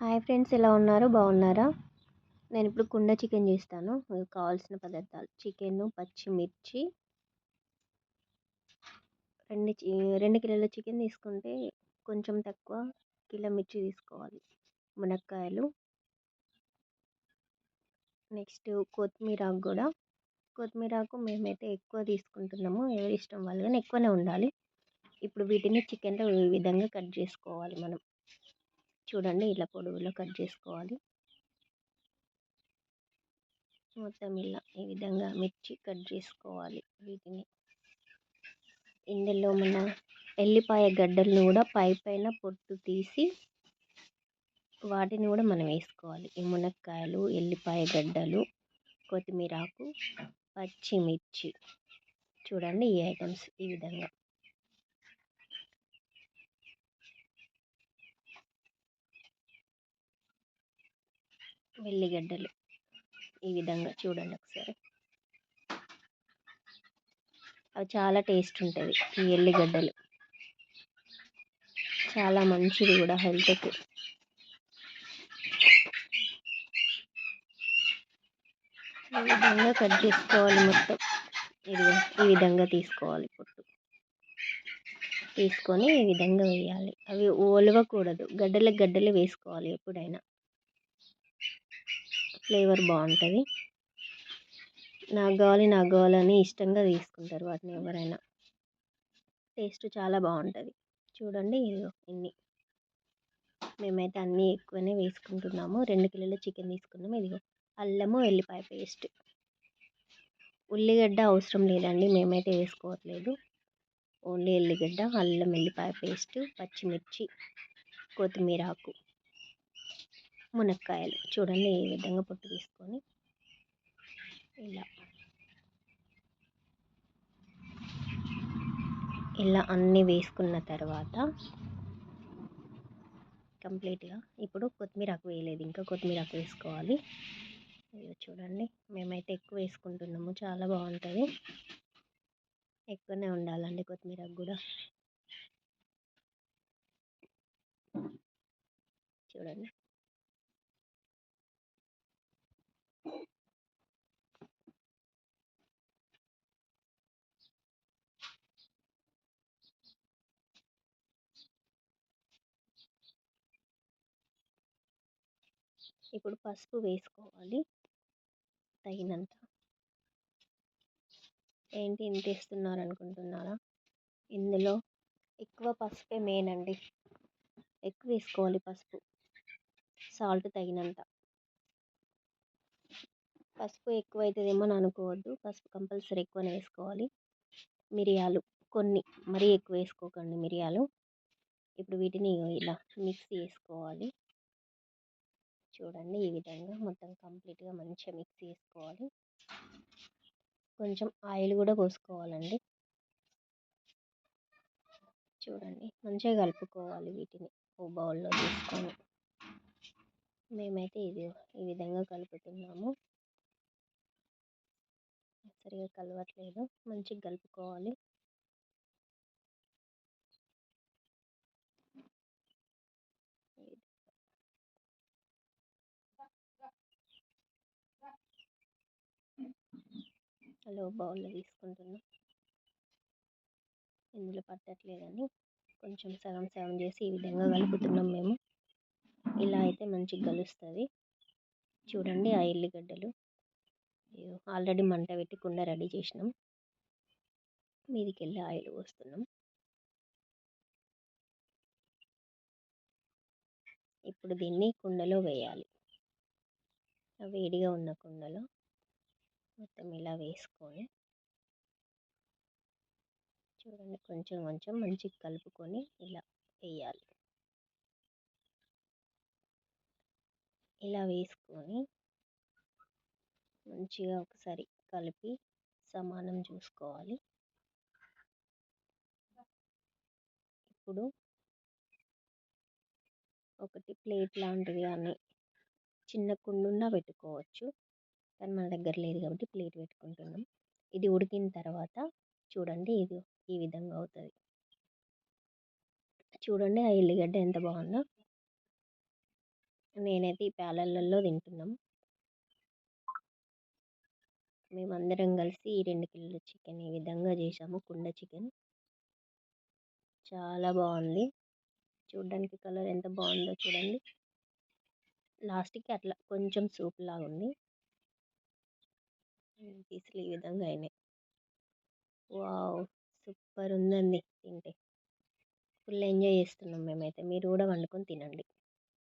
Hi friends, ఎలా ఉన్నారు? బాగున్నారా? నేను ఇప్పుడు కుండ చికెన్ చేస్తాను. కావాల్సిన పదార్థాలు: చికెన్, పచ్చిమిర్చి. 2 కిలోల చికెన్ తీసుకుంటే కొంచెం తక్కువ కిలో మిర్చి తీసుకోవాలి. మునక్కాయలు, నెక్స్ట్ కొత్తిమీరాకు కూడా. కొత్తిమీరాకు మేమైతే ఎక్కువ తీసుకుంటున్నాము, ఎవరి ఇష్టం వాళ్ళు, కానీ ఎక్కువనే ఉండాలి. ఇప్పుడు వీటిని చికెన్లో ఈ విధంగా కట్ చేసుకోవాలి. మనం చూడండి, ఇలా పొడవులో కట్ చేసుకోవాలి. మొత్తం ఇలా ఈ విధంగా మిర్చి కట్ చేసుకోవాలి. వీటిని ఇందులో మన ఎల్లిపాయ గడ్డలను కూడా పైన పొట్టు తీసి వాటిని కూడా మనం వేసుకోవాలి. ఈ మునక్కాయలు, ఎల్లిపాయ గడ్డలు, కొత్తిమీరాకు, పచ్చిమిర్చి. చూడండి, ఈ ఐటమ్స్ ఈ విధంగా. వెల్లిగడ్డలు ఈ విధంగా చూడండి ఒకసారి. అవి చాలా టేస్ట్ ఉంటుంది. ఈ ఎల్లిగడ్డలు చాలా మంచిది కూడా హెల్త్కి. ఈ విధంగా కట్ చేసుకోవాలి మొత్తం. ఈ విధంగా తీసుకోవాలి పొట్టు. తీసుకొని ఈ విధంగా వేయాలి. అవి ఒలవకూడదు, గడ్డలు వేసుకోవాలి ఎప్పుడైనా. ఫ్లేవర్ బాగుంటుంది. నాకు కావాలని ఇష్టంగా తీసుకుంటారు వాటిని ఎవరైనా. టేస్ట్ చాలా బాగుంటుంది. చూడండి, ఇన్ని మేమైతే అన్నీ ఎక్కువనే వేసుకుంటున్నాము. 2 కిలోల చికెన్ తీసుకున్నాము. ఇదిగో అల్లము, వెల్లిపాయ పేస్ట్. ఉల్లిగడ్డ అవసరం లేదండి, మేమైతే వేసుకోవట్లేదు. ఓన్లీ ఎల్లిగడ్డ, అల్లం వెల్లిపాయ పేస్ట్, పచ్చిమిర్చి, కొత్తిమీరాకు, మునక్కాయలు. చూడండి, ఈ విధంగా పొట్టు తీసుకొని ఇలా అన్నీ వేసుకున్న తర్వాత కంప్లీట్గా ఇప్పుడు కొత్తిమీరాకు వేయలేదు, ఇంకా కొత్తిమీరాకు వేసుకోవాలి. చూడండి, మేమైతే ఎక్కువ వేసుకుంటున్నాము, చాలా బాగుంటుంది. ఎక్కువనే ఉండాలండి కొత్తిమీరాకు కూడా. చూడండి, ఇప్పుడు పసుపు వేసుకోవాలి తగినంత. ఏంటి ఇంత వేస్తున్నారు అనుకుంటున్నారా? ఇందులో ఎక్కువ పసుపే మెయిన్ అండి, ఎక్కువ వేసుకోవాలి పసుపు. సాల్ట్ తగినంత. పసుపు ఎక్కువ అవుతుందేమో అని అనుకోవద్దు, పసుపు కంపల్సరీ ఎక్కువనే వేసుకోవాలి. మిరియాలు కొన్ని, మరీ ఎక్కువ వేసుకోకండి మిరియాలు. ఇప్పుడు వీటిని ఇలా మిక్స్ చేసుకోవాలి. చూడండి, ఈ విధంగా మొత్తం కంప్లీట్గా మంచిగా మిక్స్ చేసుకోవాలి. కొంచెం ఆయిల్ కూడా పోసుకోవాలండి. చూడండి, మంచిగా కలుపుకోవాలి వీటిని ఓ బౌల్లో తీసుకొని. మేమైతే ఈ విధంగా కలుపుతున్నాము. సరిగా కలవట్లేదు, మంచిగా కలుపుకోవాలి. అలా బౌల్లో తీసుకుంటున్నాం. ఇందులో పట్టట్లేదని కొంచెం సగం సగం చేసి ఈ విధంగా కలుపుతున్నాం మేము. ఇలా అయితే మంచిగా కలుస్తుంది. చూడండి, ఆ ఎల్లిగడ్డలు ఆల్రెడీ మంట పెట్టి కుండ రెడీ చేసినాం. మీదికి వెళ్ళి ఆయిల్ పోస్తున్నాం. ఇప్పుడు దీన్ని కుండలో వేయాలి. వేడిగా ఉన్న కుండలో మొత్తం ఇలా వేసుకొని చూడండి, కొంచెం కొంచెం మంచిగా కలుపుకొని ఇలా వేయాలి. ఇలా వేసుకొని మంచిగా ఒకసారి కలిపి సమానం చూసుకోవాలి. ఇప్పుడు ఒకటి ప్లేట్ లాంటిది కానీ చిన్న కుండున్నా పెట్టుకోవచ్చు, కానీ మన దగ్గర లేదు కాబట్టి ప్లేట్ పెట్టుకుంటున్నాం. ఇది ఉడికిన తర్వాత చూడండి, ఇది ఈ విధంగా అవుతుంది. చూడండి, ఆ ఎల్లిగడ్డ ఎంత బాగుందో. నేనైతే ఈ ప్యాలెల్లలో తింటున్నాం. మేమందరం కలిసి ఈ 2 కిలోల చికెన్ ఈ విధంగా చేసాము. కుండ చికెన్ చాలా బాగుంది. చూడ్డానికి కలర్ ఎంత బాగుందో చూడండి. లాస్ట్కి అట్లా కొంచెం సూప్ లాగా ఉంది. పీసులు ఈ విధంగా అయినాయి. వావ్, సూపర్ ఉందండి. తింటే ఫుల్ ఎంజాయ్ చేస్తున్నాం మేమైతే. మీరు కూడా వండుకొని తినండి.